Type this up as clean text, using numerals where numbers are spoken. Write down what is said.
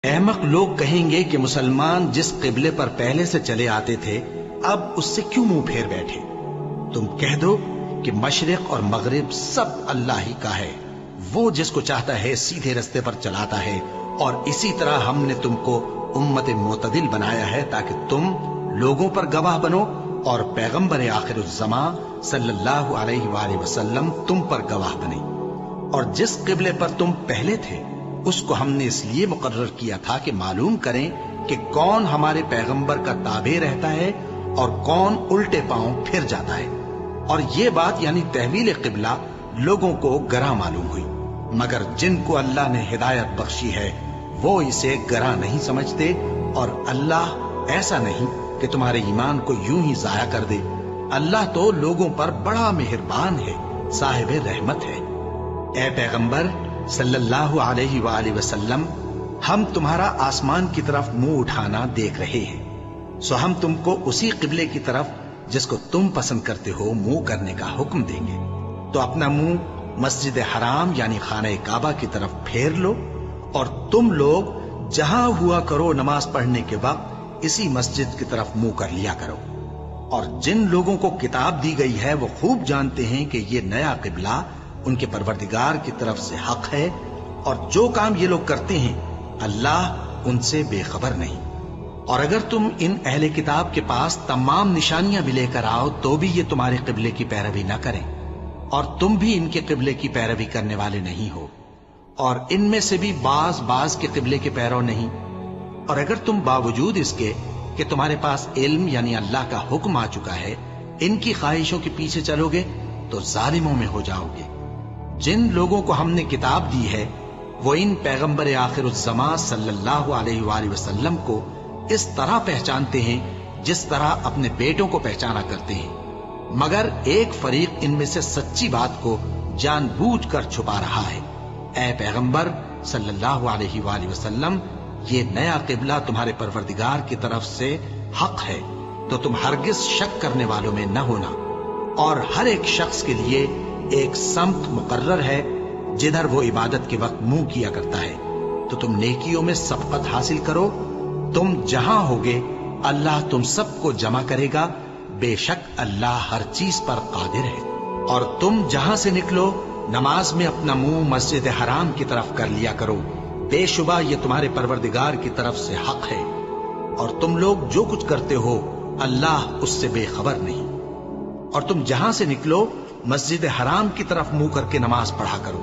احمق لوگ کہیں گے کہ مسلمان جس قبلے پر پہلے سے چلے آتے تھے اب اس سے کیوں منہ پھیر بیٹھے؟ تم کہہ دو کہ مشرق اور مغرب سب اللہ ہی کا ہے، وہ جس کو چاہتا ہے سیدھے رستے پر چلاتا ہے، اور اسی طرح ہم نے تم کو امت معتدل بنایا ہے تاکہ تم لوگوں پر گواہ بنو اور پیغمبر آخر الزمان صلی اللہ علیہ وآلہ وسلم تم پر گواہ بنے۔ اور جس قبلے پر تم پہلے تھے اس کو ہم نے اس لیے مقرر کیا تھا کہ معلوم کریں کہ کون ہمارے پیغمبر کا تابع رہتا ہے اور کون الٹے پاؤں پھر جاتا ہے۔ اور یہ بات یعنی تحویل قبلہ لوگوں کو گراں معلوم ہوئی، مگر جن کو اللہ نے ہدایت بخشی ہے وہ اسے گراں نہیں سمجھتے، اور اللہ ایسا نہیں کہ تمہارے ایمان کو یوں ہی ضائع کر دے۔ اللہ تو لوگوں پر بڑا مہربان ہے، صاحب رحمت ہے۔ اے پیغمبر صلی اللہ علیہ وآلہ وسلم، ہم تمہارا آسمان کی طرف منہ اٹھانا دیکھ رہے ہیں، سو ہم تم کو اسی قبلے کی طرف جس کو تم پسند کرتے ہو منہ کرنے کا حکم دیں گے۔ تو اپنا منہ مسجد حرام یعنی خانہ کعبہ کی طرف پھیر لو، اور تم لوگ جہاں ہوا کرو نماز پڑھنے کے وقت اسی مسجد کی طرف منہ کر لیا کرو۔ اور جن لوگوں کو کتاب دی گئی ہے وہ خوب جانتے ہیں کہ یہ نیا قبلہ ان کے پروردگار کی طرف سے حق ہے، اور جو کام یہ لوگ کرتے ہیں اللہ ان سے بے خبر نہیں۔ اور اگر تم ان اہل کتاب کے پاس تمام نشانیاں بھی لے کر آؤ تو بھی یہ تمہارے قبلے کی پیروی نہ کریں، اور تم بھی ان کے قبلے کی پیروی کرنے والے نہیں ہو، اور ان میں سے بھی بعض کے قبلے کے پیرو نہیں۔ اور اگر تم باوجود اس کے کہ تمہارے پاس علم یعنی اللہ کا حکم آ چکا ہے ان کی خواہشوں کے پیچھے چلو گے تو ظالموں میں ہو جاؤ گے۔ جن لوگوں کو ہم نے کتاب دی ہے وہ ان پیغمبر آخر الزمان صلی اللہ علیہ وآلہ وسلم کو اس طرح پہچانتے ہیں جس طرح اپنے بیٹوں کو پہچانا کرتے ہیں، مگر ایک فریق ان میں سے سچی بات کو جان بوجھ کر چھپا رہا ہے۔ اے پیغمبر صلی اللہ علیہ وآلہ وسلم، یہ نیا قبلہ تمہارے پروردگار کی طرف سے حق ہے، تو تم ہرگز شک کرنے والوں میں نہ ہونا، اور ہر ایک شخص کے لیے ایک سمت مقرر ہے جدھر وہ عبادت کے وقت منہ کیا کرتا ہے، تو تم نیکیوں میں سبقت حاصل کرو۔ تم جہاں ہوگے اللہ تم سب کو جمع کرے گا، بے شک اللہ ہر چیز پر قادر ہے۔ اور تم جہاں سے نکلو نماز میں اپنا منہ مسجد حرام کی طرف کر لیا کرو، بے شبہ یہ تمہارے پروردگار کی طرف سے حق ہے، اور تم لوگ جو کچھ کرتے ہو اللہ اس سے بے خبر نہیں۔ اور تم جہاں سے نکلو مسجد حرام کی طرف منہ کر کے نماز پڑھا کرو۔